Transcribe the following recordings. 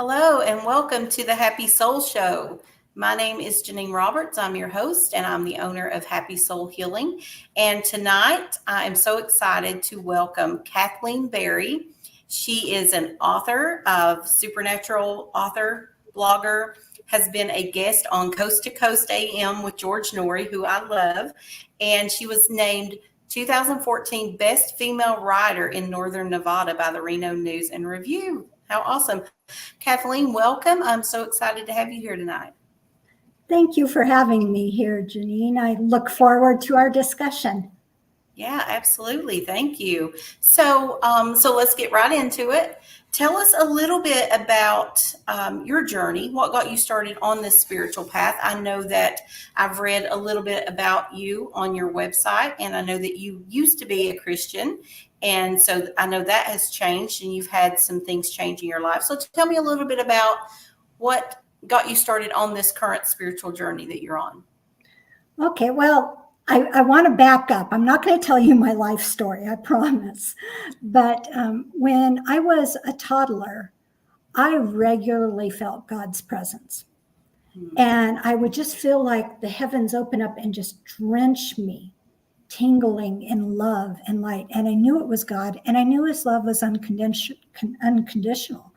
Hello and welcome to the Happy Soul Show. My name is Janine Roberts. I'm your host and I'm the owner of Happy Soul Healing. And tonight I am so excited to welcome Kathleen Berry. She is an author of supernatural author, blogger, has been a guest on Coast A.M. with George Noory, who I love. And she was named 2014 Best Female Writer in Northern Nevada by the Reno News and Review. How awesome. Kathleen, welcome. I'm so excited to have you here tonight. Thank you for having me here, Janine. I look forward to our discussion. Yeah, absolutely. Thank you. So let's get right into it. Tell us a little bit about your journey. What got you started on this spiritual path? I know that I've read a little bit about you on your website, and I know that you used to be a Christian. And so I know that has changed and you've had some things change in your life. So tell me a little bit about what got you started on this current spiritual journey that you're on. Okay, well, I want to back up. I'm not going to tell you my life story, I promise. But when I was a toddler, I regularly felt God's presence. And I would just feel like the heavens open up and just drench me, tingling in love and light. And I knew it was God, and I knew his love was unconditional.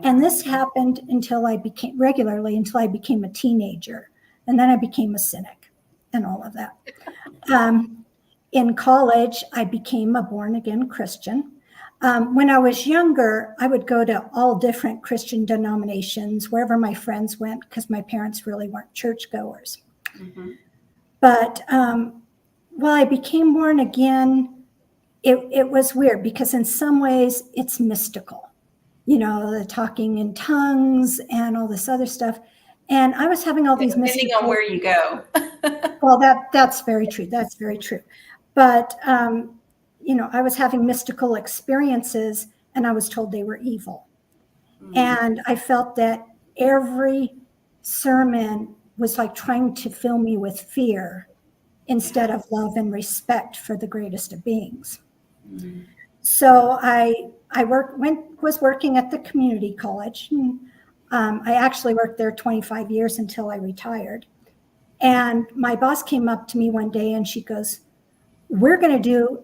And this happened until I became a teenager. And then I became a cynic and all of that. In college, I became a born-again Christian. When I was younger, I would go to all different Christian denominations, wherever my friends went, because my parents really weren't churchgoers. Mm-hmm. But while I became born again, it was weird because in some ways it's mystical, the talking in tongues and all this other stuff. And I was having all these depending on where you go. Well, that's very true. That's very true. But, I was having mystical experiences and I was told they were evil. Mm. And I felt that every sermon was like trying to fill me with fear instead of love and respect for the greatest of beings. Mm. So I was working at the community college. And, I actually worked there 25 years until I retired. And my boss came up to me one day and she goes, "We're going to do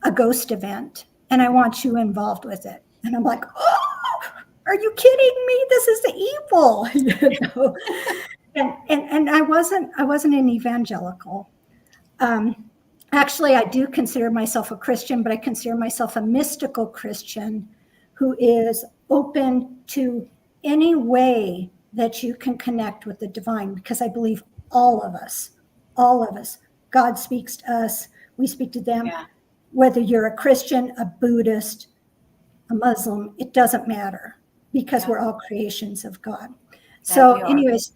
a ghost event and I want you involved with it." And I'm like, "Oh, are you kidding me? This is evil." And I wasn't an evangelical. Actually, I do consider myself a Christian, but I consider myself a mystical Christian who is open to any way that you can connect with the divine, because I believe all of us, God speaks to us, we speak to them. Yeah. Whether you're a Christian, a Buddhist, a Muslim, it doesn't matter because we're all creations of God. So anyways,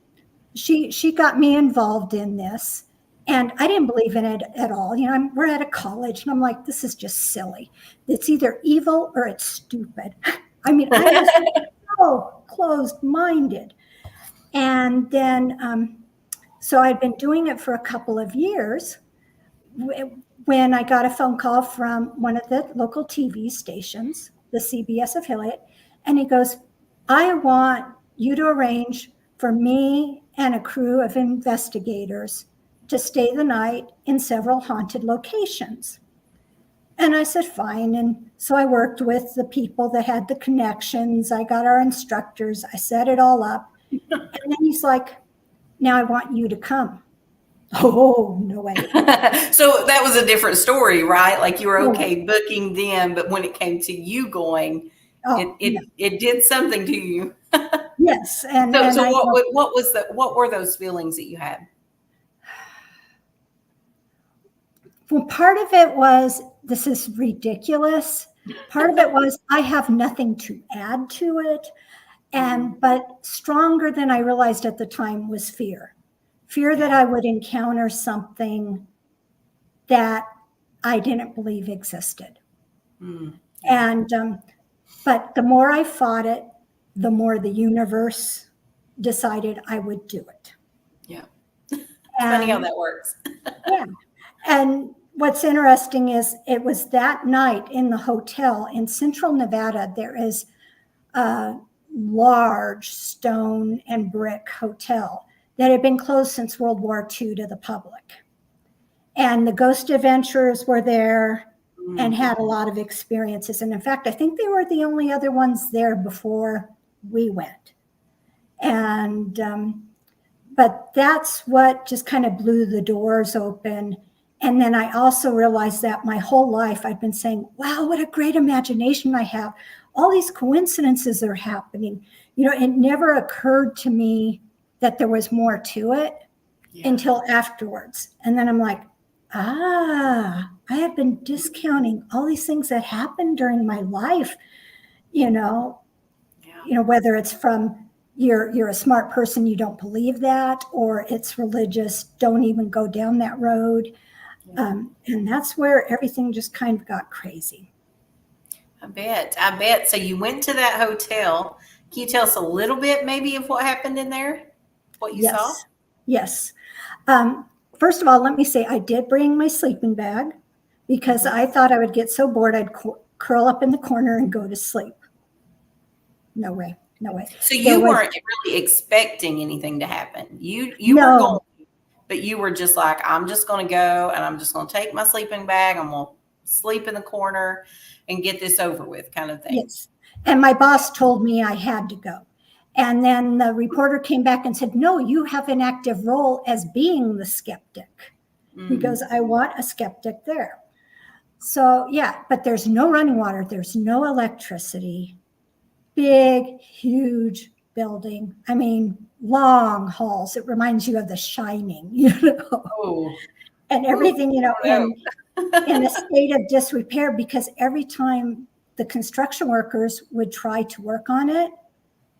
she got me involved in this. And I didn't believe in it at all. We're at a college and I'm like, this is just silly. It's either evil or it's stupid. I was so closed-minded. And then, so I'd been doing it for a couple of years when I got a phone call from one of the local TV stations, the CBS affiliate, and he goes, "I want you to arrange for me and a crew of investigators to stay the night in several haunted locations." And I said, fine. And so I worked with the people that had the connections. I got our instructors. I set it all up. And then he's like, "Now I want you to come." Oh, no way. So that was a different story, right? Like you were okay booking them, but when it came to you going, it did something to you. Yes. And what were those feelings that you had? Well, part of it was, this is ridiculous. Part of it was, I have nothing to add to it. But stronger than I realized at the time was fear that I would encounter something that I didn't believe existed. But the more I fought it, the more the universe decided I would do it. Yeah. It's funny how that works. Yeah. And what's interesting is it was that night in the hotel in Central Nevada. There is large stone and brick hotel that had been closed since World War II to the public. And the ghost adventurers were there and had a lot of experiences. And in fact, I think they were the only other ones there before we went. And, but that's what just kind of blew the doors open. And then I also realized that my whole life I've been saying, wow, what a great imagination I have. All these coincidences are happening. You know, it never occurred to me that there was more to it until afterwards. And then I'm like, I have been discounting all these things that happened during my life, you know, whether it's from you're a smart person, you don't believe that, or it's religious, don't even go down that road. And that's where everything just kind of got crazy. I bet. So you went to that hotel. Can you tell us a little bit maybe of what happened in there? What you saw? Yes. First of all, let me say I did bring my sleeping bag because I thought I would get so bored I'd curl up in the corner and go to sleep. No way. So you weren't really expecting anything to happen. You were going, but you were just like, I'm just going to go and I'm just going to take my sleeping bag. I'm going to sleep in the corner and get this over with, kind of thing. Yes. And my boss told me I had to go. And then the reporter came back and said, no, you have an active role as being the skeptic. He goes, I want a skeptic there. So, yeah, but there's no running water. There's no electricity. Big, huge building. I mean, long halls. It reminds you of The Shining, you know. Oh. And everything, you know, in a state of disrepair, because every time the construction workers would try to work on it,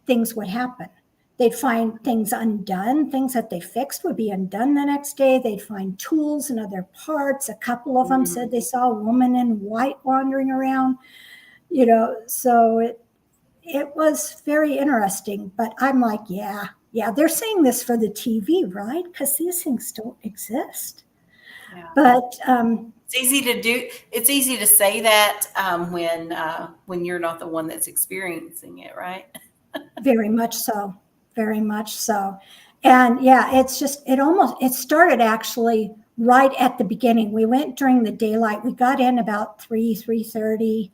things would happen. They'd find things undone. Things that they fixed would be undone the next day. They'd find tools and other parts. A couple of them said they saw a woman in white wandering around, you know, so it was very interesting. But I'm like, yeah, they're saying this for the TV, right? Because these things don't exist. Yeah. But it's easy to do. It's easy to say that when you're not the one that's experiencing it, right? Very much so. And yeah, it's just, it started actually right at the beginning. We went during the daylight. We got in about 3:30,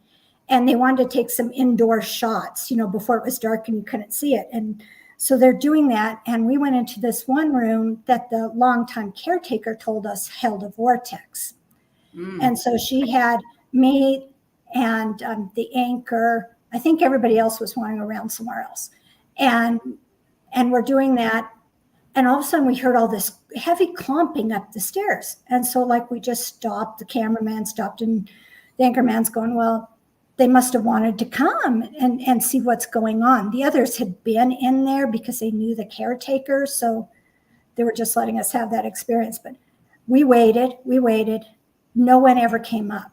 and they wanted to take some indoor shots, you know, before it was dark and you couldn't see it. And so they're doing that. And we went into this one room that the longtime caretaker told us held a vortex. And so she had me and the anchor. I think everybody else was wandering around somewhere else. And we're doing that. And all of a sudden we heard all this heavy clomping up the stairs. And so like we just stopped, the cameraman stopped, and the anchorman's going, well, they must have wanted to come and see what's going on. The others had been in there because they knew the caretaker. So they were just letting us have that experience. But we waited. No one ever came up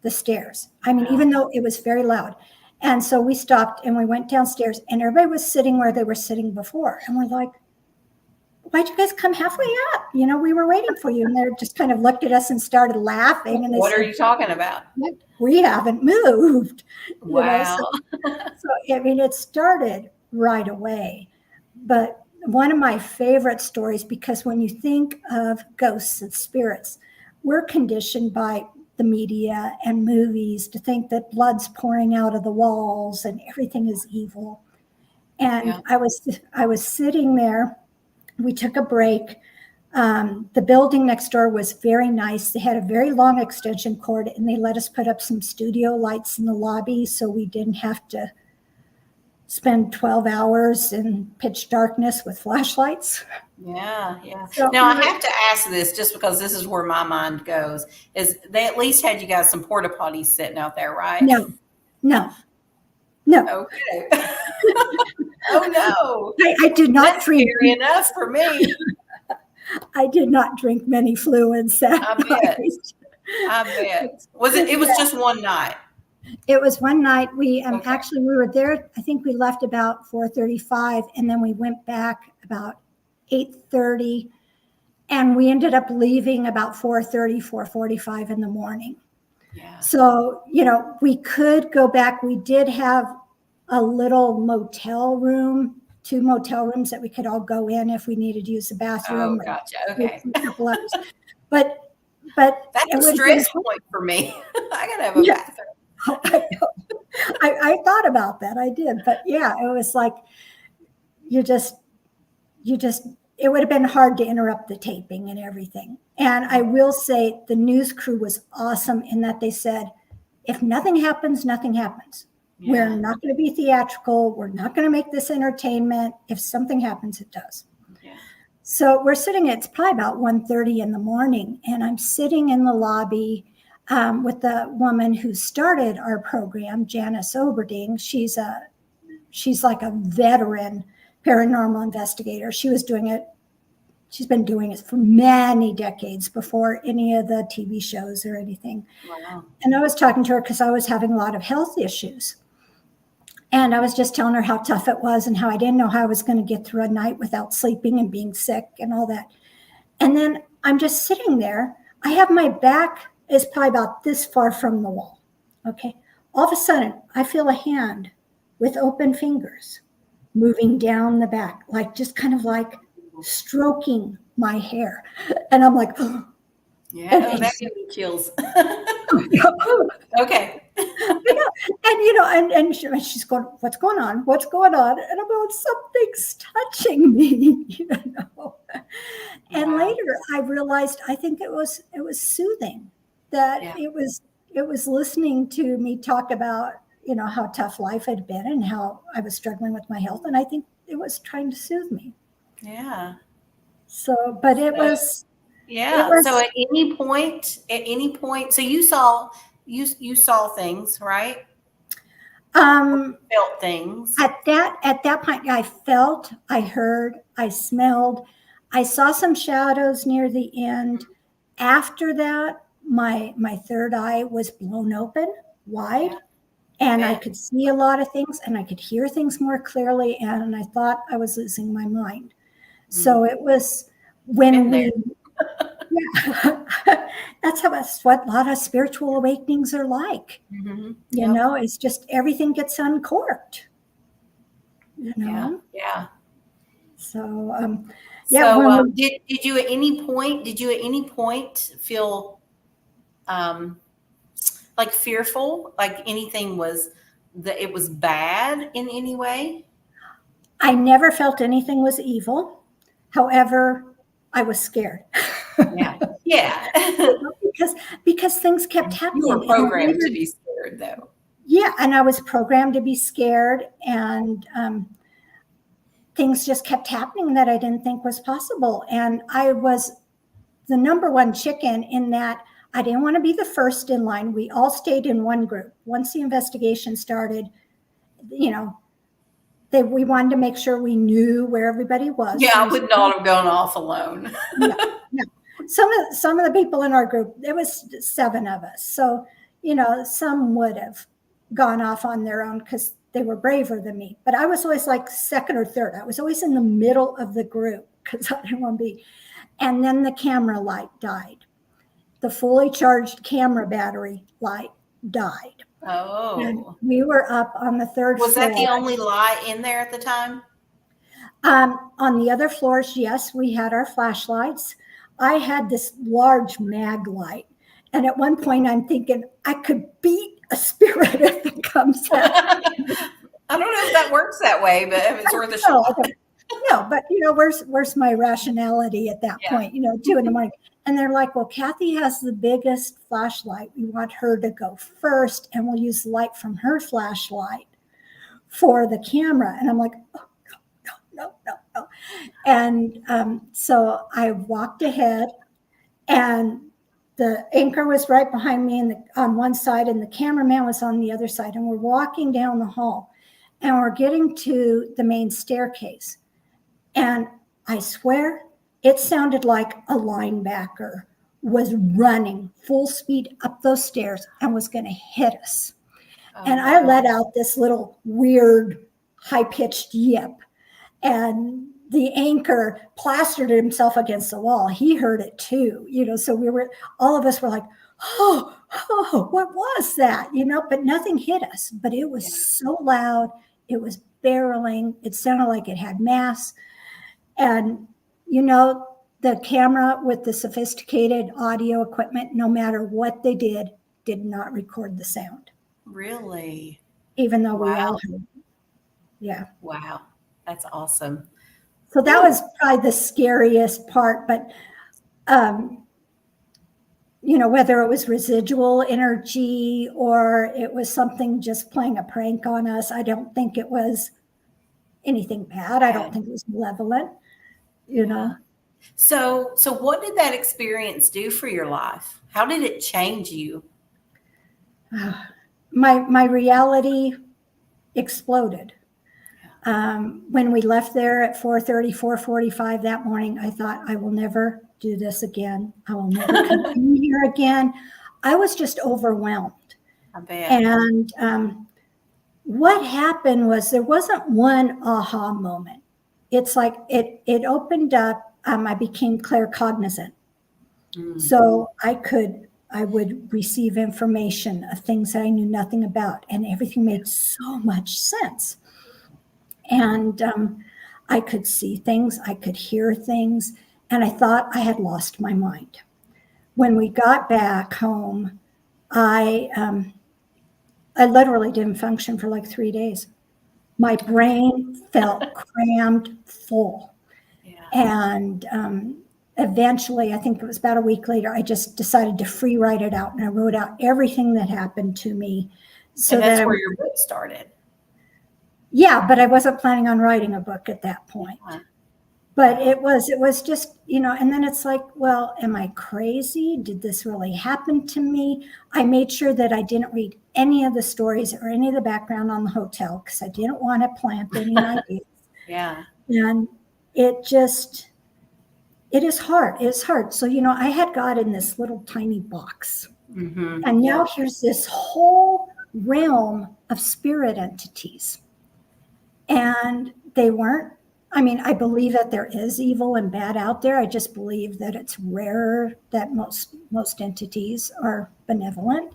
the stairs. I mean, even though it was very loud. And so we stopped and we went downstairs, and everybody was sitting where they were sitting before. And we're like, why'd you guys come halfway up? You know, we were waiting for you. And they just kind of looked at us and started laughing. And they what said, are you talking about? We haven't moved. Wow. So, I mean, it started right away. But one of my favorite stories, because when you think of ghosts and spirits, we're conditioned by the media and movies to think that blood's pouring out of the walls and everything is evil. And I was sitting there. We took a break. The building next door was very nice. They had a very long extension cord, and they let us put up some studio lights in the lobby so we didn't have to spend 12 hours in pitch darkness with flashlights. Yeah. So, now I have to ask this, just because this is where my mind goes, is they at least had you guys some porta potties sitting out there, right? No. Okay. Oh no. I did not That's drink. Scary enough for me. I did not drink many fluids that night. I bet. It was just one night. It was one night. We actually, we were there. I think we left about 4:35, and then we went back about 8:30, and we ended up leaving about 4:45 in the morning. Yeah. So, you know, we could go back. We did have a little motel room, 2 motel rooms that we could all go in if we needed to use the Oh, bathroom. gotcha. Or Okay. a couple others. But That's it a would have been stress point for me. I gotta have a yeah. bathroom. I know. I thought about that. I did. But yeah, it was like you just it would have been hard to interrupt the taping and everything. And I will say the news crew was awesome in that they said, if nothing happens, nothing happens. We're Yeah. not going to be theatrical. We're not going to make this entertainment. If something happens, it does. Yeah. So we're sitting, it's probably about 1:30 in the morning, and I'm sitting in the lobby with the woman who started our program, Janice Oberding. She's like a veteran paranormal investigator. She's been doing it for many decades before any of the TV shows or anything. Wow. And I was talking to her because I was having a lot of health issues. And I was just telling her how tough it was and how I didn't know how I was going to get through a night without sleeping and being sick and all that. And then I'm just sitting there. I have my back is probably about this far from the wall. Okay. All of a sudden, I feel a hand with open fingers moving down the back, like just kind of like stroking my hair. And I'm like, oh. Yeah. Oh, that gives me chills. Okay. And she's going, what's going on? What's going on? And I'm going, something's touching me, And Wow. later I realized, I think it was soothing that Yeah. it was listening to me talk about, how tough life had been and how I was struggling with my health. And I think it was trying to soothe me. Yeah. So, but it was. Yeah. So at any point, so you saw things, right? Felt things. At that point, I felt, I heard, I smelled, I saw some shadows near the end. After that, my third eye was blown open wide, and I could see a lot of things, and I could hear things more clearly, and I thought I was losing my mind. So it was when we. Yeah, that's what a lot of spiritual awakenings are like. Mm-hmm. It's just everything gets uncorked. Yeah. So, So did you at any point feel like fearful, like anything that it was bad in any way? I never felt anything was evil. However, I was scared. Yeah. because things kept happening. You were programmed to be scared, though. Yeah, and I was programmed to be scared, and things just kept happening that I didn't think was possible. And I was the number one chicken in that I didn't want to be the first in line. We all stayed in one group. Once the investigation started, we wanted to make sure we knew where everybody was. Yeah, I would not have gone off alone. No. Some of the people in our group, there was 7 of us. So, some would have gone off on their own because they were braver than me. But I was always like second or third. I was always in the middle of the group because I didn't want to be. And then the camera light died. The fully charged camera battery light died. Oh. And we were up on the 3rd floor. Was that the only light in there at the time? On the other floors, yes, we had our flashlights. I had this large mag light. And at one point, I'm thinking I could beat a spirit if it comes out. I don't know if that works that way, but it's worth a shot. No, but where's my rationality at that point? 2 in the morning, and they're like, "Well, Kathy has the biggest flashlight. We want her to go first, and we'll use light from her flashlight for the camera." And I'm like, "Oh, no." And so I walked ahead, and the anchor was right behind me on one side, and the cameraman was on the other side. And we're walking down the hall, and we're getting to the main staircase. And I swear, it sounded like a linebacker was running full speed up those stairs and was going to hit us. And I let out this little weird, high-pitched yip. And the anchor plastered himself against the wall. He heard it too, so all of us were like, oh, what was that? But nothing hit us. But it was so loud. It was barreling. It sounded like it had mass. And, you know, the camera with the sophisticated audio equipment, no matter what they did not record the sound. Really? Even though we Wow. all heard it. Yeah. Wow. That's awesome. So that was probably the scariest part. But, you know, whether it was residual energy or it was something just playing a prank on us, I don't think it was anything bad. I don't think it was malevolent, you know. So what did that experience do for your life? How did it change you? My reality exploded. When we left there at 4:30, 4:45 that morning, I thought, I will never do this again. I will never come in here again. I was just overwhelmed. I bet. And what happened was there wasn't one aha moment. It's like it opened up. I became claircognizant. So I would receive information of things that I knew nothing about, and everything made so much sense. And I could see things, I could hear things, and I thought I had lost my mind. When we got back home, I literally didn't function for like 3 days. My brain felt crammed full. Yeah. And eventually, I think it was about a week later, I just decided to free write it out. And I wrote out everything that happened to me. So and that's where your book started. Yeah, but I wasn't planning on writing a book at that point. Yeah. But it was just, you know, and then it's like, well, am I crazy? Did this really happen to me? I made sure that I didn't read any of the stories or any of the background on the hotel because I didn't want to plant any ideas. Yeah. And it is hard. It's hard. So, you know, I had God in this little tiny box. Mm-hmm. And now here's this whole realm of spirit entities. And they weren't, I mean, I believe that there is evil and bad out there. I just believe that it's rarer that most entities are benevolent.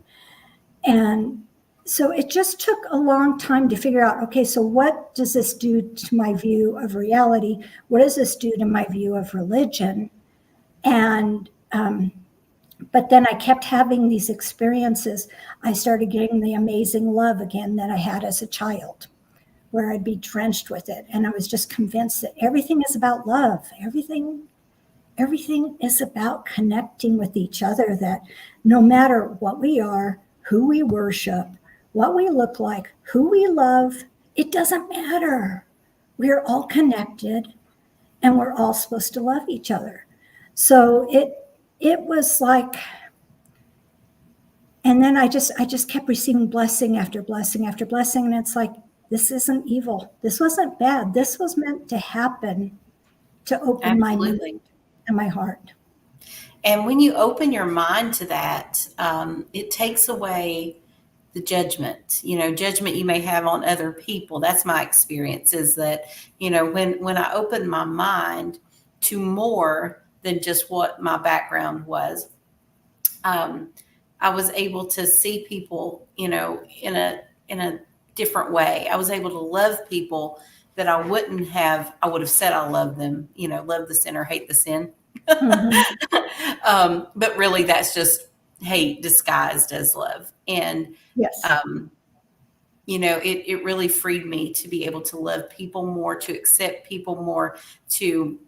And so it just took a long time to figure out, okay, so what does this do to my view of reality? What does this do to my view of religion? And, but then I kept having these experiences. I started getting the amazing love again that I had as a child, where I'd be drenched with it. And I was just convinced that everything is about love. Everything is about connecting with each other, that no matter what we are, who we worship, what we look like, who we love, it doesn't matter. We're all connected and we're all supposed to love each other. So it was like, and then I just kept receiving blessing after blessing after blessing. And it's like, this isn't evil. This wasn't bad. This was meant to happen to open my mind and my heart. And when you open your mind to that, it takes away the judgment, judgment you may have on other people. That's my experience, is that, when I opened my mind to more than just what my background was, I was able to see people, in a different way. I was able to love people that I would have said I love them, love the sinner, hate the sin. Mm-hmm. But really that's just hate disguised as love. And, yes. It really freed me to be able to love people more, to accept people more, to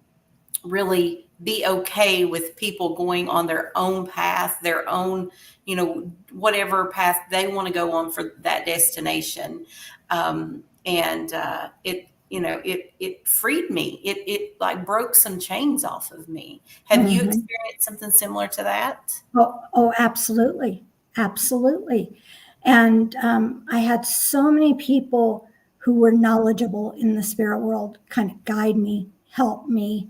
really be okay with people going on their own path, their own, whatever path they want to go on for that destination. It freed me. It like broke some chains off of me. Have you experienced something similar to that? Oh, absolutely. Absolutely. And I had so many people who were knowledgeable in the spirit world kind of guide me, help me.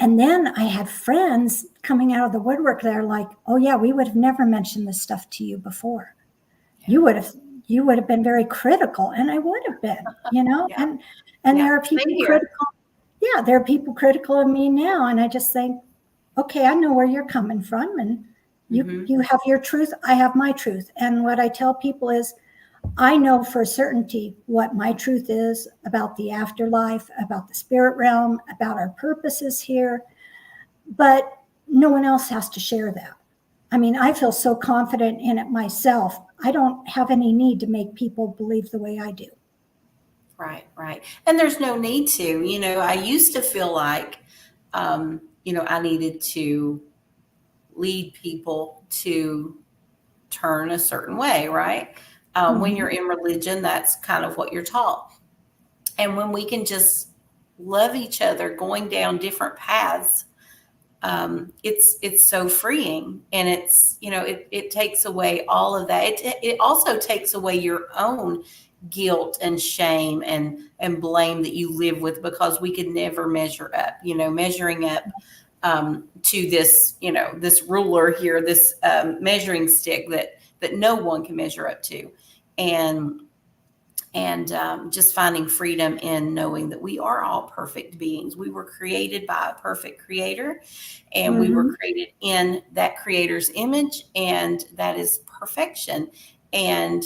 And then I had friends coming out of the woodwork that are like, oh yeah, we would have never mentioned this stuff to you before. Yeah. You would have been very critical, and I would have been, yeah. and there are people critical. Yeah, there are people critical of me now. And I just think, okay, I know where you're coming from, and you have your truth. I have my truth. And what I tell people is, I know for certainty what my truth is about the afterlife, about the spirit realm, about our purposes here, but no one else has to share that. I mean, I feel so confident in it myself. I don't have any need to make people believe the way I do. Right, right. And there's no need to. I used to feel like, I needed to lead people to turn a certain way, right? When you're in religion, that's kind of what you're taught. And when we can just love each other going down different paths, it's so freeing, and it takes away all of that. It also takes away your own guilt and shame and blame that you live with, because we could never measure up. Measuring up to this this ruler here, this measuring stick that no one can measure up to, and just finding freedom in knowing that we are all perfect beings. We were created by a perfect creator, and we were created in that creator's image, and that is perfection. And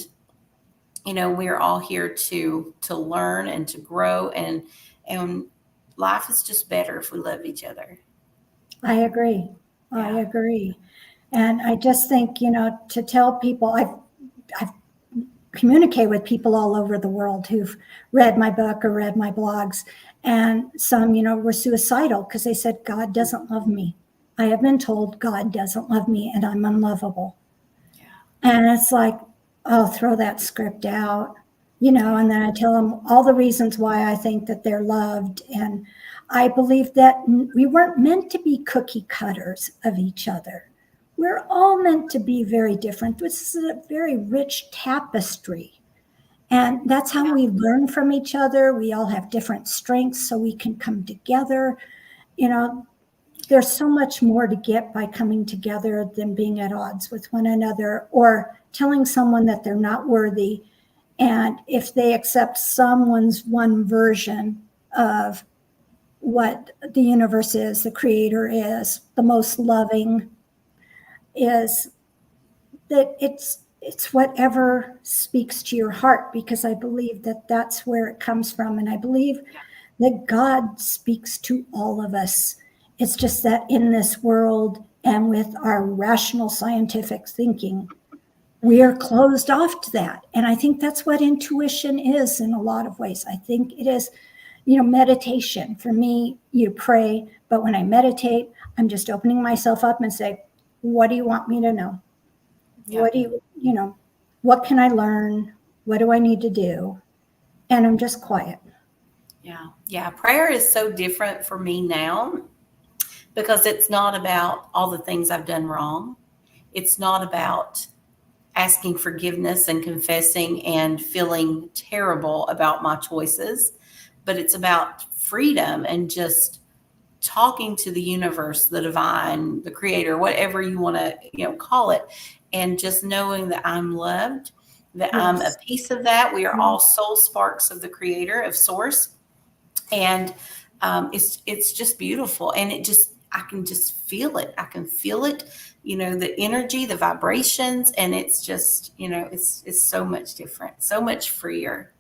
we're all here to learn and to grow, and life is just better if we love each other. I agree. I agree. And I just think, to tell people, I've communicate with people all over the world who've read my book or read my blogs. And some, were suicidal because they said, God doesn't love me. I have been told God doesn't love me and I'm unlovable. Yeah. And it's like, I'll throw that script out, and then I tell them all the reasons why I think that they're loved. And I believe that we weren't meant to be cookie cutters of each other. We're all meant to be very different. This is a very rich tapestry. And that's how we learn from each other. We all have different strengths, so we can come together. There's so much more to get by coming together than being at odds with one another or telling someone that they're not worthy. And if they accept someone's one version of what the universe is, the creator is, the most loving, is that it's whatever speaks to your heart, because I believe that that's where it comes from. And I believe that God speaks to all of us. It's just that in this world and with our rational scientific thinking, we are closed off to that. And I think that's what intuition is in a lot of ways. I think it is, meditation. For me, you pray, but when I meditate, I'm just opening myself up and say, what do you want me to know? Yeah. What do what can I learn? What do I need to do? And I'm just quiet. Yeah. Yeah. Prayer is so different for me now, because it's not about all the things I've done wrong. It's not about asking forgiveness and confessing and feeling terrible about my choices, but it's about freedom and just talking to the universe, the divine, the creator, whatever you want to, call it, and just knowing that I'm loved, that I'm a piece of that. We are all soul sparks of the creator, of source. And it's just beautiful. And I can just feel it. I can feel it, the energy, the vibrations, and it's just, it's so much different, so much freer.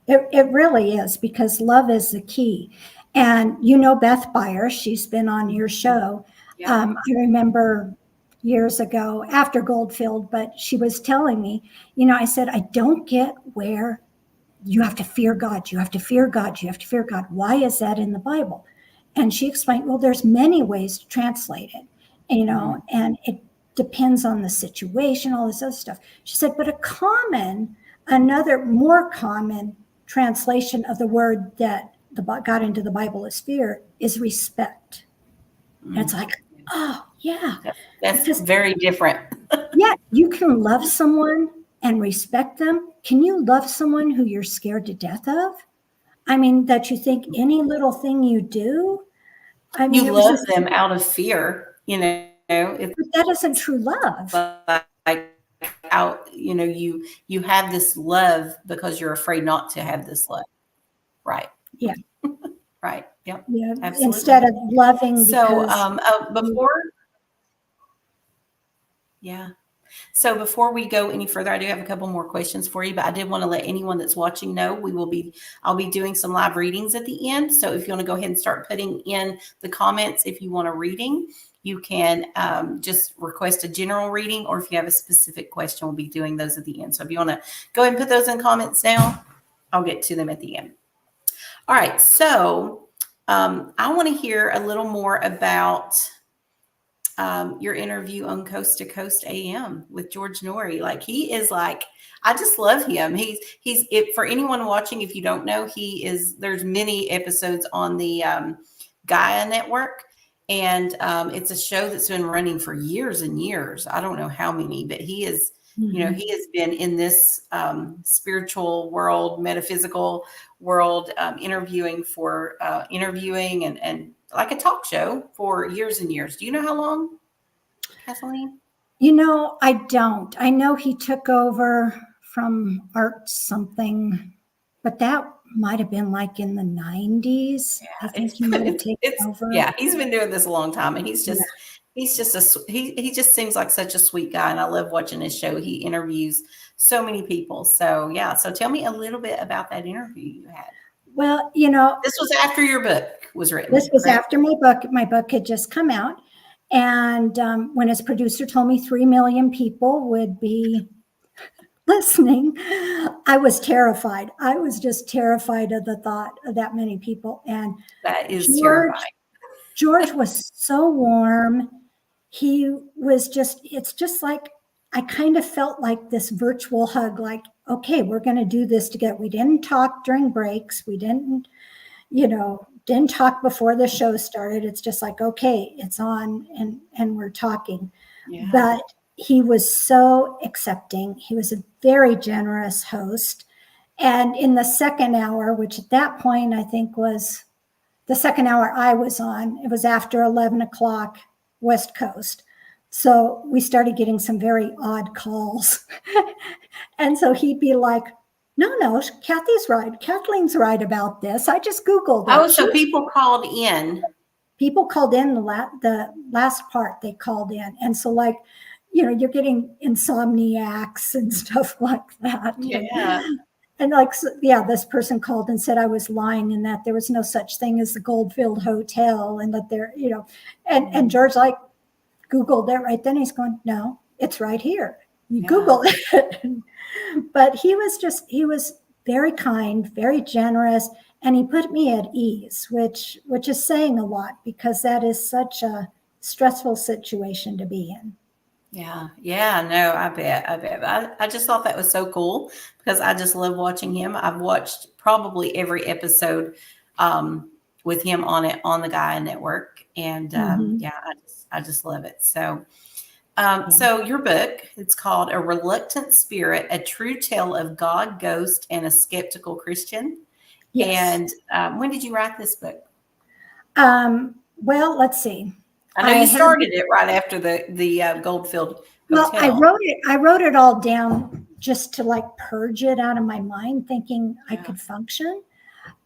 It really is, because love is the key. And Beth Byer, she's been on your show. Yeah. I remember years ago after Goldfield, but she was telling me, I said, I don't get where you have to fear God. You have to fear God. You have to fear God. Why is that in the Bible? And she explained, well, there's many ways to translate it, and it depends on the situation, all this other stuff. She said, but another more common translation of the word that got into the Bible as fear is respect. And it's like, oh, yeah. That's very different. Yeah, you can love someone and respect them. Can you love someone who you're scared to death of? I mean, that you think any little thing you do, I mean, you love them out of fear, but that isn't true love. Like out, you have this love because you're afraid not to have this love. Right. Yeah. Right. Yep. Yeah. Absolutely. Instead of loving so because before. Yeah. So before we go any further, I do have a couple more questions for you, but I did want to let anyone that's watching know I'll be doing some live readings at the end. So if you want to go ahead and start putting in the comments, if you want a reading, you can just request a general reading, or if you have a specific question, we'll be doing those at the end. So if you want to go ahead and put those in comments now, I'll get to them at the end. All right. So I want to hear a little more about your interview on Coast to Coast A.M. with George Noory. Like, he is like, I just love him. He's for anyone watching, if you don't know, there's many episodes on the Gaia network. And it's a show that's been running for years and years. I don't know how many, but he is, he has been in this spiritual world, metaphysical world, interviewing and like a talk show for years and years. Do you know how long, Kathleen? I don't. I know he took over from Art something, but that might have been like in the 90s. Yeah, I think he might have taken over. Yeah, he's been doing this a long time, and he just seems like such a sweet guy, and I love watching his show. He interviews so many people. So yeah, so tell me a little bit about that interview you had. Well, this was after your book was written. This was after my book. My book had just come out. And when his producer told me 3 million people would be listening, I was terrified. I was just terrified of the thought of that many people. And that is terrifying. George was so warm. He was it's just like, I kind of felt like this virtual hug, like, okay, we're going to do this together. We didn't talk during breaks. We didn't talk before the show started. It's just like, okay, it's on and we're talking. Yeah. But he was so accepting. He was a very generous host. And in the second hour, which at that point I think was the second hour I was on, it was after 11 o'clock West Coast. So we started getting some very odd calls. And so he'd be like, no, Kathy's right. Kathleen's right about this. I just Googled it. Oh, so people called in. People called in the last part they called in. And so you're getting insomniacs and stuff like that. Yeah. And this person called and said I was lying and that there was no such thing as the Goldfield Hotel and that there, and George Googled it right then. He's going, no, it's right here. You Google it. But he was very kind, very generous, and he put me at ease, which is saying a lot because that is such a stressful situation to be in. Yeah, no, I bet. I just thought that was so cool because I just love watching him. I've watched probably every episode with him on it on the Gaia network, and I just love it. So. So your book, it's called A Reluctant Spirit, A True Tale of God, Ghost, and a Skeptical Christian. Yes. And when did you write this book? Well, let's see. I know you started it right after the Goldfield Hotel. Well, I wrote it all down just to purge it out of my mind, thinking I could function.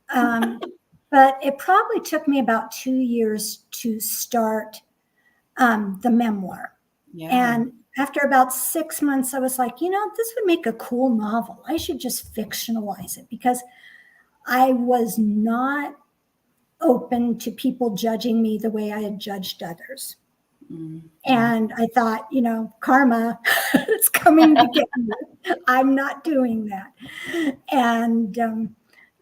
But it probably took me about 2 years to start the memoir. Yeah. And after about 6 months, I was like, this would make a cool novel. I should just fictionalize it because I was not open to people judging me the way I had judged others. Mm-hmm. And I thought, karma is coming to get me. I'm not doing that. And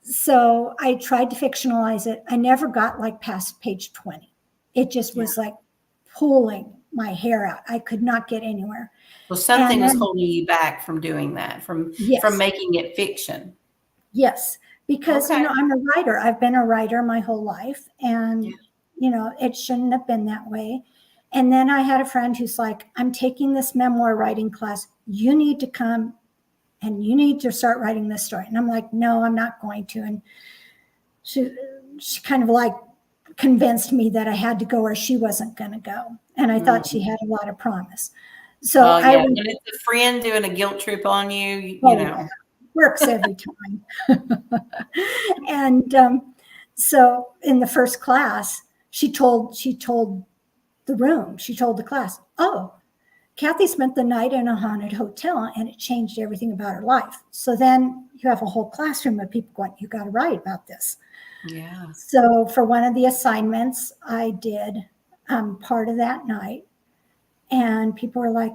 so I tried to fictionalize it. I never got past page 20. It just was pulling my hair out. I could not get anywhere. Well, something was holding you back from doing that, from making it fiction. Yes, because I'm a writer. I've been a writer my whole life, and it shouldn't have been that way. And then I had a friend who's like, "I'm taking this memoir writing class. You need to come, and you need to start writing this story." And I'm like, "No, I'm not going to." And she kind of convinced me that I had to go or she wasn't going to go. And I thought she had a lot of promise. So when it's a friend doing a guilt trip on you, works every time. And so in the first class, she told the room, she told the class, "Oh, Kathy spent the night in a haunted hotel and it changed everything about her life. So then you have a whole classroom of people going, you got to write about this. Yeah. So for one of the assignments, I did part of that night. And people were like,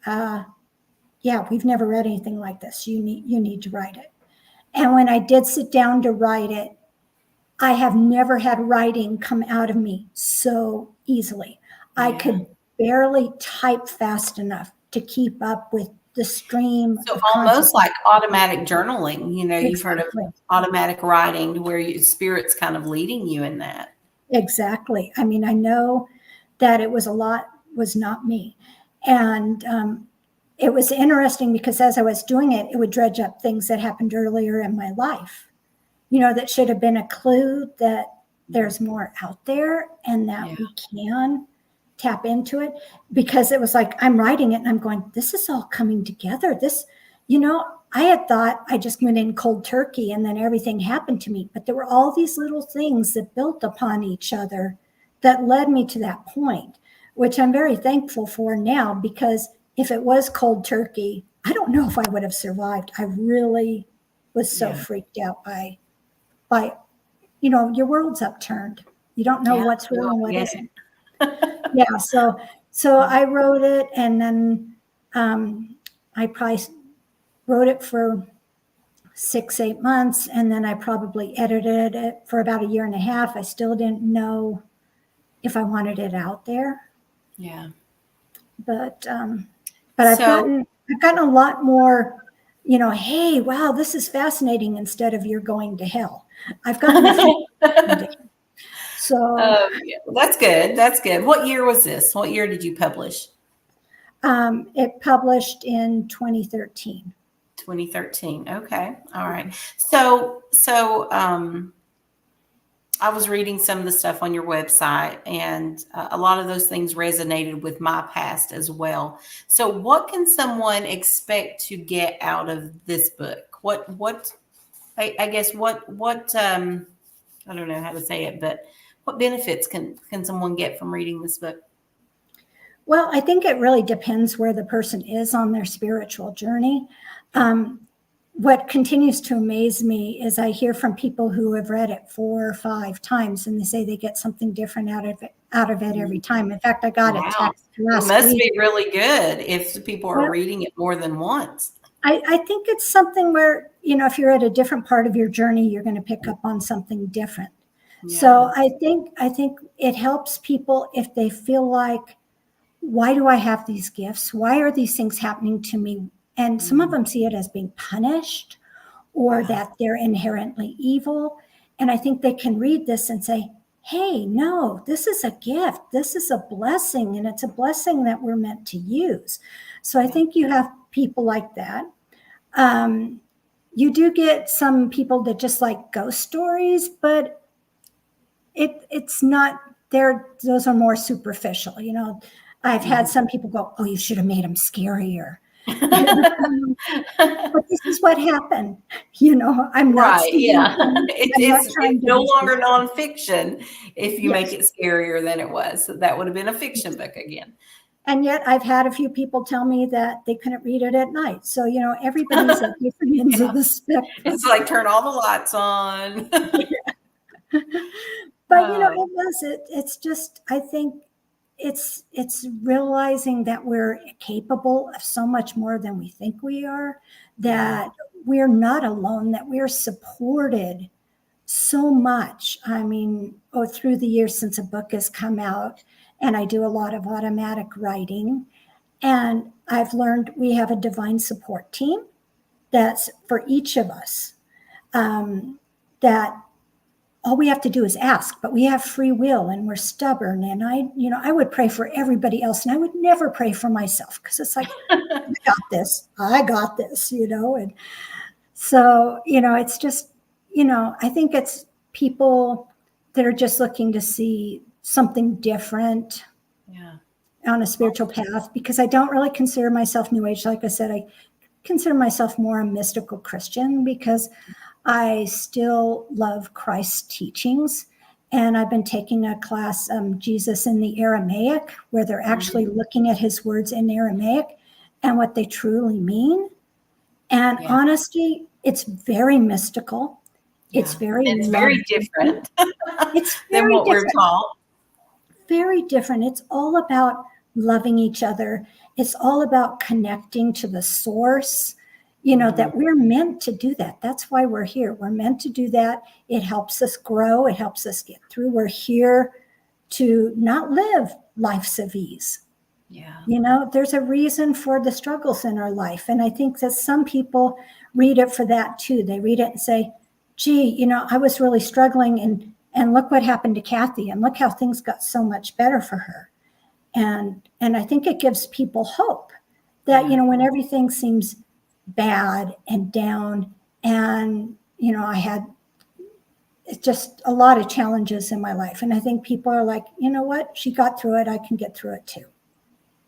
yeah, we've never read anything like this. You need to write it. And when I did sit down to write it, I have never had writing come out of me so easily. I could barely type fast enough to keep up with the stream So of almost consciousness. like automatic journaling, you've heard of Exactly. automatic writing to where spirit's kind of leading you in that. Exactly. I mean, I know that it was not me. And it was interesting because as I was doing it, it would dredge up things that happened earlier in my life, that should have been a clue that there's more out there and that we can tap into it, because it was like, I'm writing it and I'm going, this is all coming together. This, I had thought I just went in cold turkey and then everything happened to me, but there were all these little things that built upon each other that led me to that point, which I'm very thankful for now, because if it was cold turkey, I don't know if I would have survived. I really was so freaked out by, your world's upturned. You don't know what's real and what isn't. Yeah. So I wrote it, and then I probably wrote it for 6-8 months, and then I probably edited it for about 1.5 years. I still didn't know if I wanted it out there. Yeah. But I've gotten a lot more, hey, wow, this is fascinating, instead of you're going to hell. I've gotten a few. So that's good. That's good. What year was this? What year did you publish? It published in 2013. 2013. Okay. All right. So I was reading some of the stuff on your website, and a lot of those things resonated with my past as well. So what can someone expect to get out of this book? I guess what I don't know how to say it, but what benefits can someone get from reading this book? Well, I think it really depends where the person is on their spiritual journey. What continues to amaze me is I hear from people who have read it 4 or 5 times, and they say they get something different out of it every time. In fact, I got a text last week. It must be really good if people are reading it more than once. I think it's something where, if you're at a different part of your journey, you're going to pick up on something different. Yeah. So I think it helps people if they feel like, why do I have these gifts? Why are these things happening to me? And some of them see it as being punished, or that they're inherently evil. And I think they can read this and say, hey, no, this is a gift. This is a blessing. And it's a blessing that we're meant to use. So I think you have people like that. You do get some people that just like ghost stories, but it's not there. Those are more superficial. I've had some people go, oh, you should have made them scarier. But this is what happened. I'm not right. Yeah. It's no longer scary. nonfiction if you make it scarier than it was. So that would have been a fiction book again. And yet I've had a few people tell me that they couldn't read it at night. So, everybody's at different ends of the spectrum. It's like, turn all the lights on. But, it's just, I think it's realizing that we're capable of so much more than we think we are, that we're not alone, that we're supported so much. I mean, through the years since a book has come out, and I do a lot of automatic writing, and I've learned we have a divine support team that's for each of us, that all we have to do is ask, but we have free will and we're stubborn. And I would pray for everybody else, and I would never pray for myself, because it's like, I got this, and so, it's just, I think it's people that are just looking to see something different on a spiritual path, because I don't really consider myself New Age. Like I said, I consider myself more a mystical Christian, because I still love Christ's teachings, And I've been taking a class, Jesus in the Aramaic, where they're actually looking at his words in Aramaic and what they truly mean. And Yeah. honestly, it's very mystical. Yeah. It's very It's very loving. different It's than very what we're different. taught. Very different. It's all about loving each other. It's all about connecting to the source, that we're meant to do that. That's why we're here. We're meant to do that. It helps us grow. It helps us get through. We're here to not live lives of ease. Yeah. There's a reason for the struggles in our life. And I think that some people read it for that too. They read it and say, gee, I was really struggling and look what happened to Kathy and look how things got so much better for her. And I think it gives people hope that, when everything seems bad and down and, I had just a lot of challenges in my life. And I think people are like, you know what? She got through it. I can get through it too.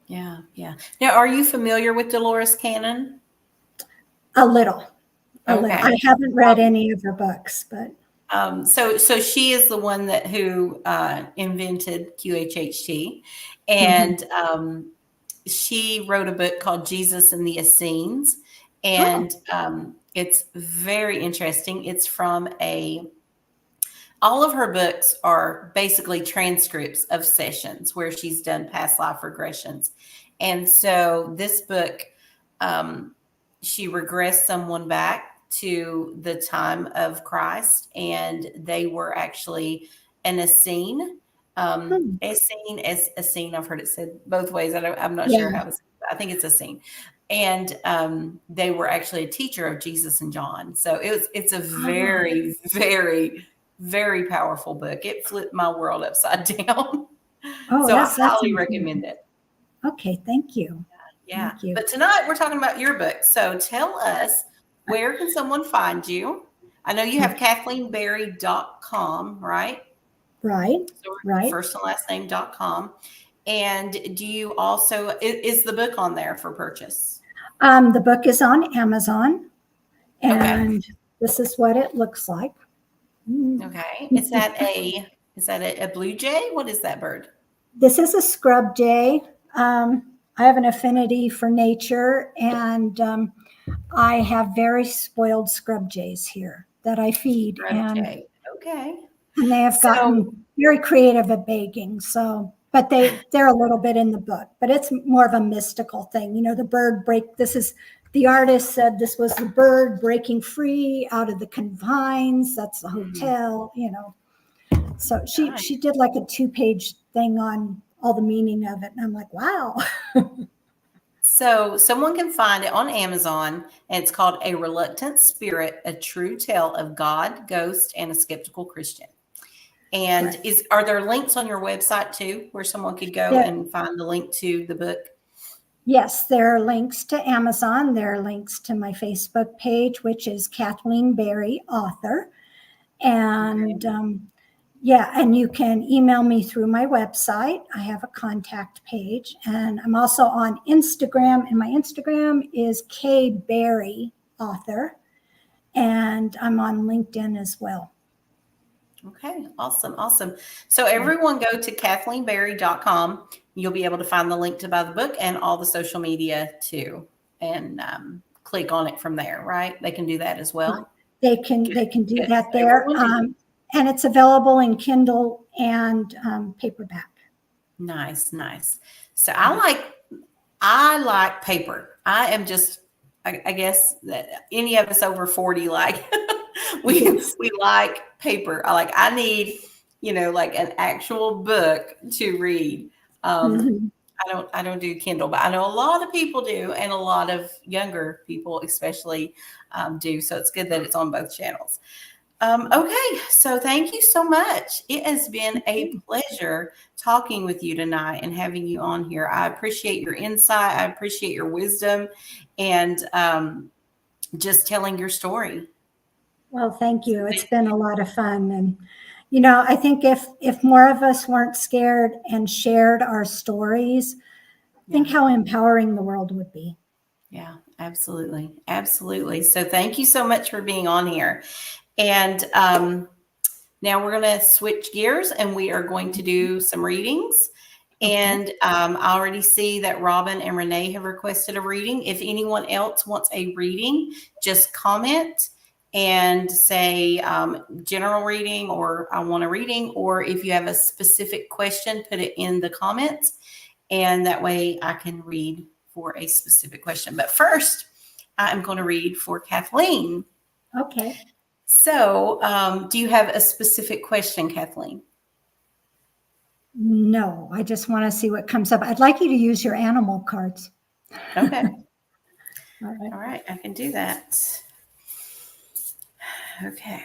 Yeah. Yeah. Now, are you familiar with Dolores Cannon? A little. Okay. I haven't read any of her books, but. So she is the one who invented QHHT, and she wrote a book called Jesus and the Essenes, and it's very interesting. It's from all of her books are basically transcripts of sessions where she's done past life regressions. And so this book, she regressed someone back to the time of Christ, and they were actually an Essene. Essene. I've heard it said both ways. I'm not sure how it's. I think it's Essene. And they were actually a teacher of Jesus and John. So it's a very, very, very powerful book. It flipped my world upside down. So I highly recommend it. Okay, thank you. Yeah. Thank you. But tonight we're talking about your book. So tell us, where can someone find you? I know you have KathleenBerry.com, right? Right. So Right. first and last name.com. And do you also, is the book on there for purchase? The book is on Amazon, and this is what it looks like. Okay. Is that a blue jay? What is that bird? This is a scrub jay. I have an affinity for nature, and I have very spoiled scrub jays here that I feed. Okay. And they have gotten very creative at baking. So, but they're a little bit in the book, but it's more of a mystical thing. The bird the artist said this was the bird breaking free out of the confines. That's the hotel, So she did like a 2-page thing on all the meaning of it. And I'm like, wow. So someone can find it on Amazon, and it's called A Reluctant Spirit, A True Tale of God, Ghost, and a Skeptical Christian. And are there links on your website too, where someone could go and find the link to the book? Yes, there are links to Amazon. There are links to my Facebook page, which is Kathleen Berry, author. And and you can email me through my website. I have a contact page, and I'm also on Instagram, and my Instagram is K Berry author, and I'm on LinkedIn as well. Okay, awesome. So everyone go to KathleenBerry.com. You'll be able to find the link to buy the book and all the social media too, and click on it from there, right? They can do that as well. They can do that there. And it's available in Kindle and paperback. Nice. So I like paper. I am just, I guess that any of us over 40, we like paper. I need, like an actual book to read. I don't do Kindle, but I know a lot of people do, and a lot of younger people especially do. So it's good that it's on both channels. Okay, so thank you so much. It has been a pleasure talking with you tonight and having you on here. I appreciate your insight. I appreciate your wisdom and just telling your story. Well, thank you. It's been a lot of fun. And, I think if more of us weren't scared and shared our stories, think how empowering the world would be. Yeah, absolutely. So thank you so much for being on here. And Now we're going to switch gears and we are going to do some readings. And I already see that Robin and Renee have requested a reading. If anyone else wants a reading, just comment and say general reading or I want a reading. Or if you have a specific question, put it in the comments. And that way I can read for a specific question. But first, I'm going to read for Kathleen. Okay. So do you have a specific question, Kathleen? No, I just want to see what comes up. I'd like you to use your animal cards. Okay. All right. All right. I can do that. Okay.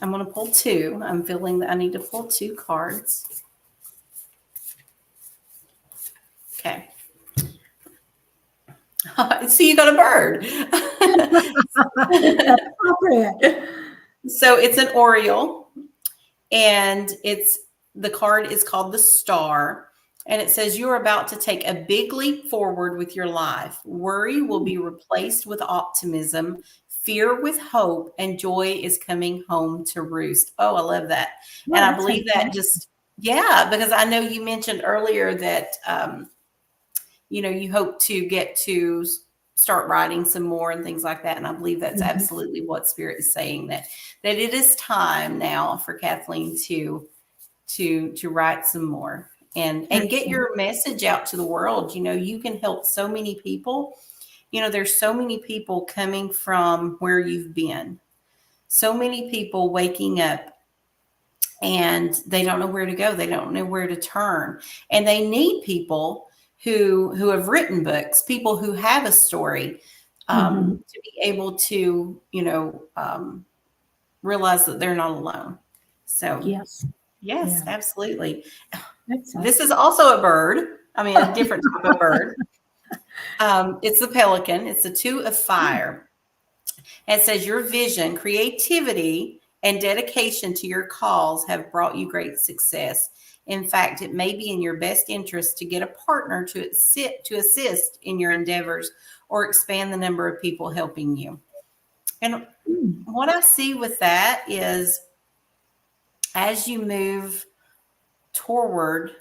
I'm going to pull two. I'm feeling that I need to pull two cards. Okay. So you got a bird. That's appropriate. So it's an Oriole, and the card is called the Star, and it says you're about to take a big leap forward with your life. Worry will be replaced with optimism, fear with hope, and joy is coming home to roost. Oh, I love that. Well, And I believe that because I know you mentioned earlier that, you hope to get to start writing some more and things like that. And I believe that's absolutely what Spirit is saying, that it is time now for Kathleen to write some more and get your message out to the world. You can help so many people. There's so many people coming from where you've been, so many people waking up and they don't know where to go. They don't know where to turn, and they need people who have written books, people who have a story, to be able to, realize that they're not alone. So Yes, absolutely. Excellent. This is also a bird. I mean, a different type of bird. It's the pelican. It's a 2 of fire. And it says your vision, creativity, and dedication to your cause have brought you great success. In fact, it may be in your best interest to get a partner to assist in your endeavors or expand the number of people helping you. And what I see with that is, as you move toward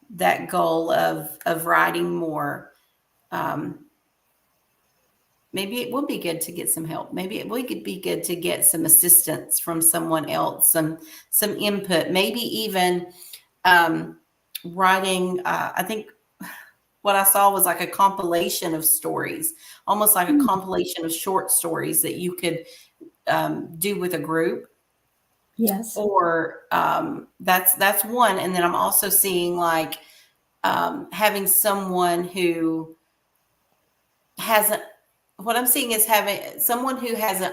that goal of writing more, maybe it will be good to get some help. Maybe it would be good to get some assistance from someone else, some input, maybe even writing. I think what I saw was like a compilation of stories, almost like a compilation of short stories that you could do with a group. Yes. Or that's one. And then I'm also seeing like having someone who hasn't, what I'm seeing is having someone who has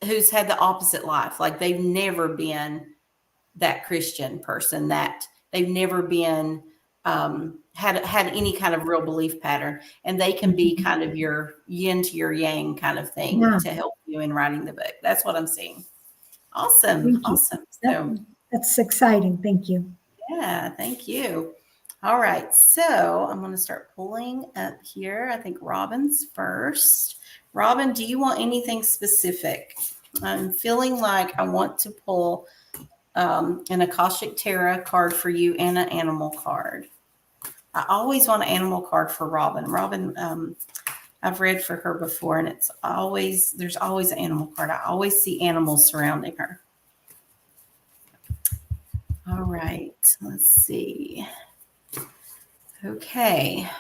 who's had the opposite life. Like they've never been that Christian person, that they've never been, had any kind of real belief pattern, and they can be kind of your yin to your yang kind of thing to help you in writing the book. That's what I'm seeing. Awesome. Awesome. So that's exciting. Thank you. yeah, thank you. All right. So I'm going to start pulling up here. I think Robin's first. Robin, do you want anything specific? I'm feeling like I want to pull an Akashic Tarot card for you and an animal card. I always want an animal card for Robin. Robin, I've read for her before, and there's always an animal card. I always see animals surrounding her. All right, let's see. Okay.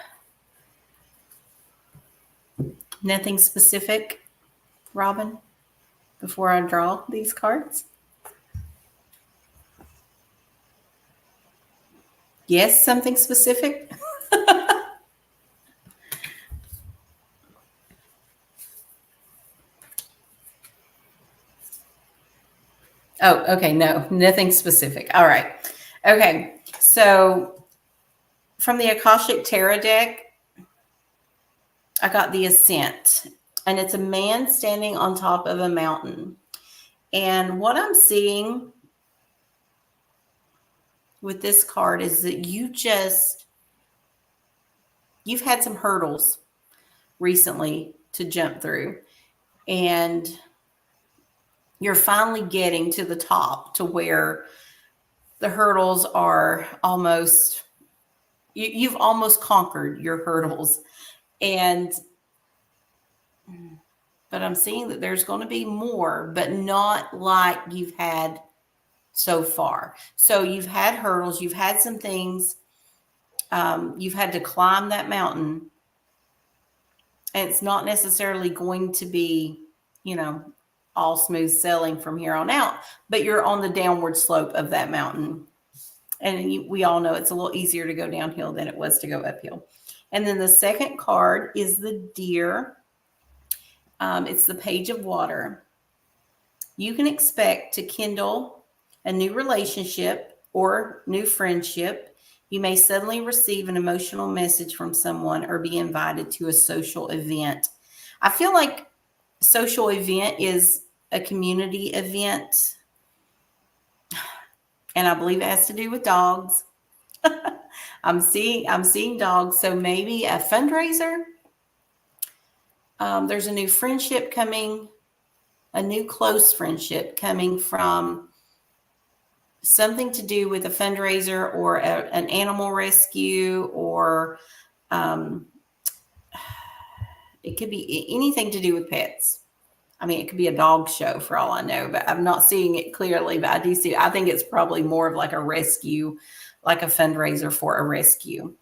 Nothing specific, Robin, before I draw these cards? Yes, something specific? Oh, okay. No, nothing specific. All right. Okay. So from the Akashic Tarot deck, I got the Ascent, and it's a man standing on top of a mountain. And what I'm seeing with this card is that you've had some hurdles recently to jump through. And you're finally getting to the top to where the hurdles are almost, you've almost conquered your hurdles. And, but I'm seeing that there's going to be more, but not like you've had so far. So you've had hurdles, you've had some things, you've had to climb that mountain. And it's not necessarily going to be, all smooth sailing from here on out, but you're on the downward slope of that mountain. And we all know it's a little easier to go downhill than it was to go uphill. And then the second card is the deer. It's the Page of Water. You can expect to kindle a new relationship or new friendship. You may suddenly receive an emotional message from someone or be invited to a social event. I feel like social event is a community event, and I believe it has to do with dogs. I'm seeing dogs, so maybe a fundraiser. There's a new friendship coming, a new close friendship coming from something to do with a fundraiser or an animal rescue, or it could be anything to do with pets. I mean, it could be a dog show for all I know, but I'm not seeing it clearly. But I think it's probably more of like a rescue, like a fundraiser for a rescue.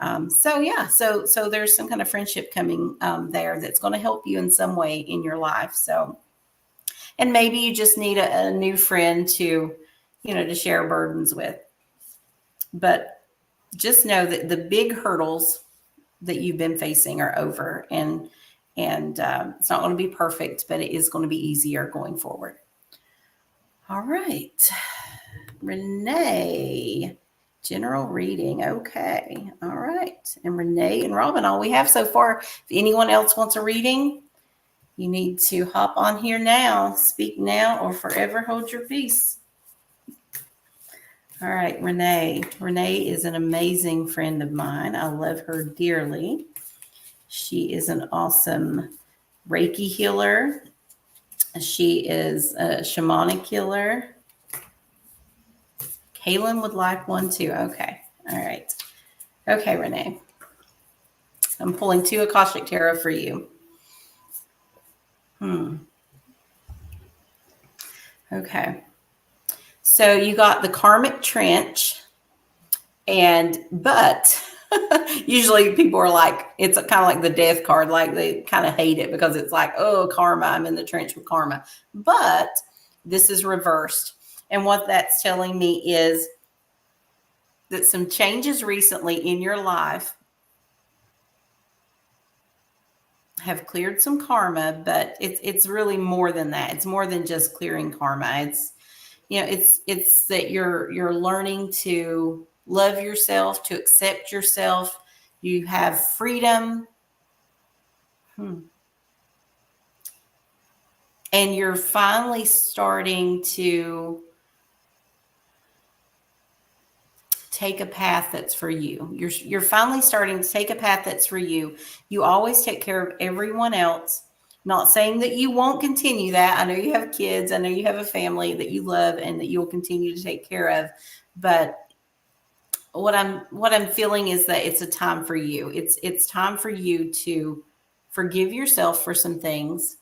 So there's some kind of friendship coming there that's going to help you in some way in your life. So, and maybe you just need a new friend to, to share burdens with. But just know that the big hurdles that you've been facing are over, and it's not going to be perfect, but it is going to be easier going forward. All right, Renee, general reading. Okay. All right. And Renee and Robin, all we have so far. If anyone else wants a reading, you need to hop on here now. Speak now or forever hold your peace. All right, Renee. Renee is an amazing friend of mine. I love her dearly. She is an awesome Reiki healer. She is a shamanic healer. Kaylin would like one too. Okay. All right. Okay, Renee. I'm pulling 2 Akashic Tarot for you. Okay. So you got the karmic trench, but usually people are like, it's kind of like the death card, like they kind of hate it because it's like, oh, karma, I'm in the trench with karma. But this is reversed. And what that's telling me is that some changes recently in your life have cleared some karma, but it's really more than that. It's more than just clearing karma. It's that you're learning to love yourself, to accept yourself. You have freedom. And you're finally starting to take a path that's for you. You're finally starting to take a path that's for you. You always take care of everyone else. Not saying that you won't continue that. I know you have kids. I know you have a family that you love and that you'll continue to take care of. But what I'm feeling is that it's a time for you. It's time for you to forgive yourself for some things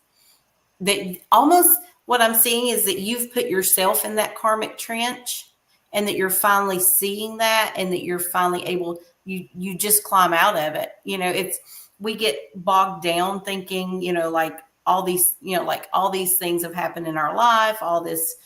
that almost what I'm seeing is that you've put yourself in that karmic trench, and that you're finally seeing that, and that you're finally able, you just climb out of it. We get bogged down thinking, like all these, like all these things have happened in our life, all this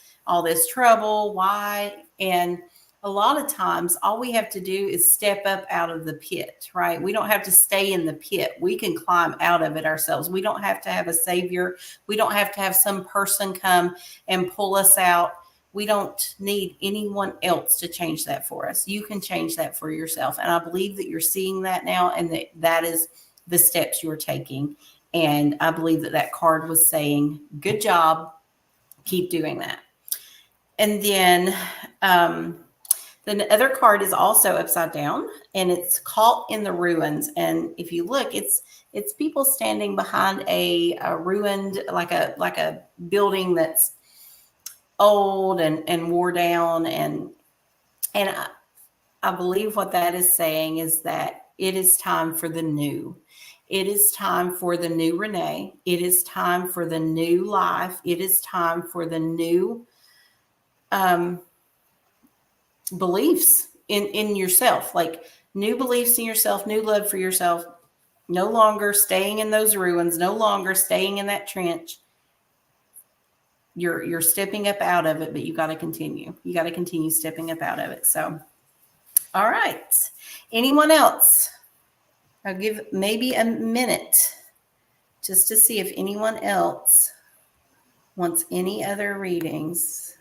trouble. Why? And a lot of times all we have to do is step up out of the pit, right? We don't have to stay in the pit. We can climb out of it ourselves. We don't have to have a savior. We don't have to have some person come and pull us out. We don't need anyone else to change that for us. You can change that for yourself. And I believe that you're seeing that now, and that is the steps you're taking. And I believe that card was saying, good job, keep doing that. And then the other card is also upside down, and it's caught in the ruins. And if you look, it's people standing behind a ruined, like a building that's old and wore down. And I believe what that is saying is that it is time for the new. It is time for the new Renee. It is time for the new life. It is time for the new beliefs in yourself, like new beliefs in yourself, new love for yourself. No longer staying in those ruins, no longer staying in that trench. You're stepping up out of it, but you got to continue. You got to continue stepping up out of it. So, all right. Anyone else? I'll give maybe a minute just to see if anyone else wants any other readings.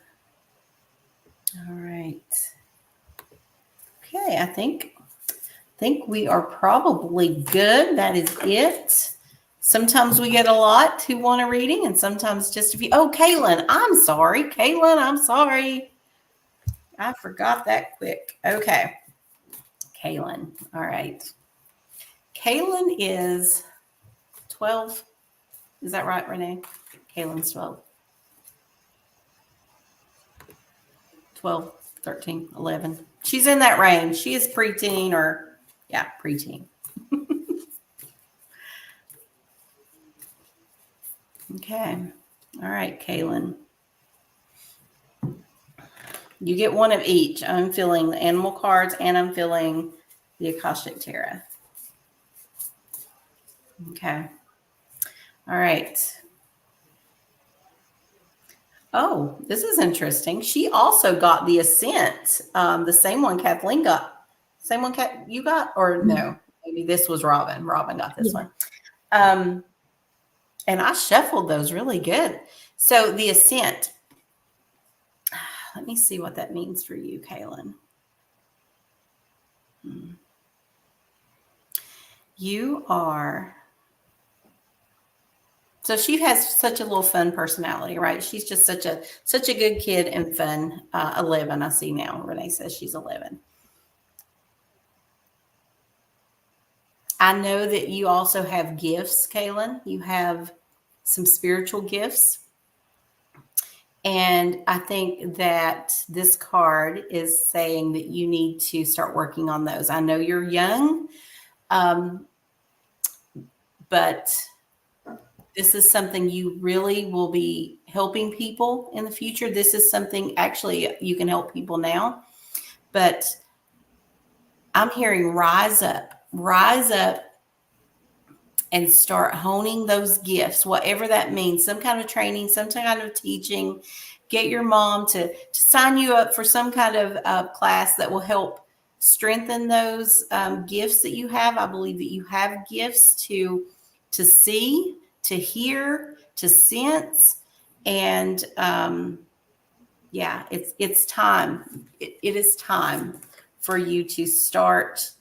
All right. Okay, I think we are probably good. That is it. Sometimes we get a lot who want a reading, and sometimes just a few. Oh, Kaylin, I'm sorry. Kaylin, I'm sorry. I forgot that quick. Okay. Kaylin. All right. Kaylin is 12. Is that right, Renee? Kaylin's 12. 12, 13, 11. She's in that range. She is preteen or, yeah, preteen. Okay. All right, Kaylin. You get one of each. I'm feeling the animal cards and I'm feeling the Akashic Tarot. Okay. All right. Oh, this is interesting. She also got the Ascent, the same one Kathleen got. Same one you got? Or no, maybe this was Robin. Robin got this one. And I shuffled those really good. So the Ascent. Let me see what that means for you, Kaylin. You are... So she has such a little fun personality, right? She's just such a good kid and fun. 11, I see now. Renee says she's 11. I know that you also have gifts, Kaylin. You have some spiritual gifts. And I think that this card is saying that you need to start working on those. I know you're young, but this is something you really will be helping people in the future. This is something actually you can help people now. But I'm hearing rise up and start honing those gifts, whatever that means, some kind of training, some kind of teaching. Get your mom to sign you up for some kind of class that will help strengthen those gifts that you have. I believe that you have gifts to see, to hear, to sense. And yeah, it's time. It is time for you to start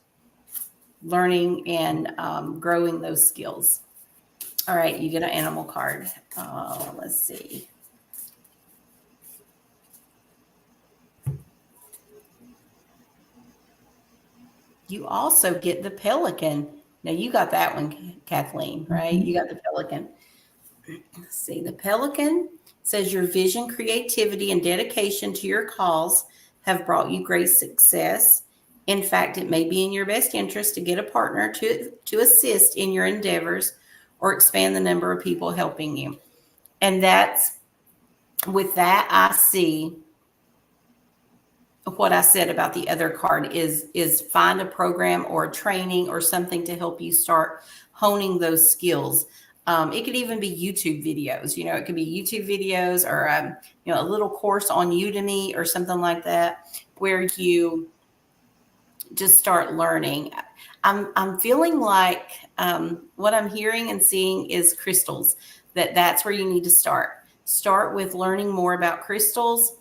learning and growing those skills. All right, you get an animal card. Let's see. You also get the pelican. Now you got that one, Kathleen, right? You got the pelican. Let's see. The pelican says your vision, creativity, and dedication to your cause have brought you great success. In fact, it may be in your best interest to get a partner to assist in your endeavors or expand the number of people helping you. And that's, with that, I see what I said about the other card is find a program or a training or something to help you start honing those skills. It could even be YouTube videos. It could be YouTube videos or a little course on Udemy or something like that, where you just start learning. I'm feeling like what I'm hearing and seeing is crystals. That's where you need to start. Start with learning more about crystals,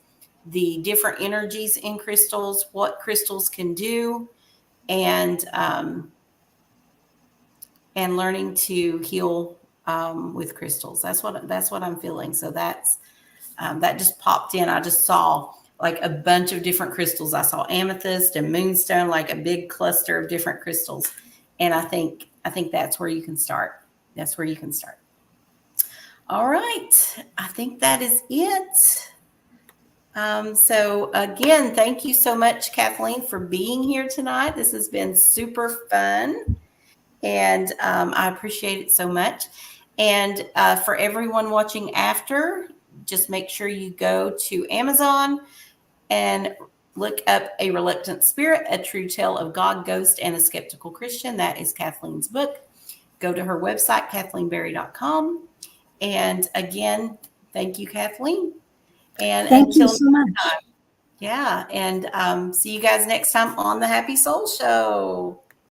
the different energies in crystals, what crystals can do, and learning to heal with crystals. That's what I'm feeling. So that just popped in. I just saw like a bunch of different crystals. I saw amethyst and moonstone, like a big cluster of different crystals. And I think that's where you can start. That's where you can start. All right. I think that is it. So again, thank you so much, Kathleen, for being here tonight. This has been super fun, and I appreciate it so much. And for everyone watching after, just make sure you go to Amazon and look up A Reluctant Spirit, A True Tale of God, Ghost, and a Skeptical Christian. That is Kathleen's book. Go to her website, kathleenberry.com. And again, thank you, Kathleen. And Thank you until so much. next time, yeah. And see you guys next time on the Happy Soul Show.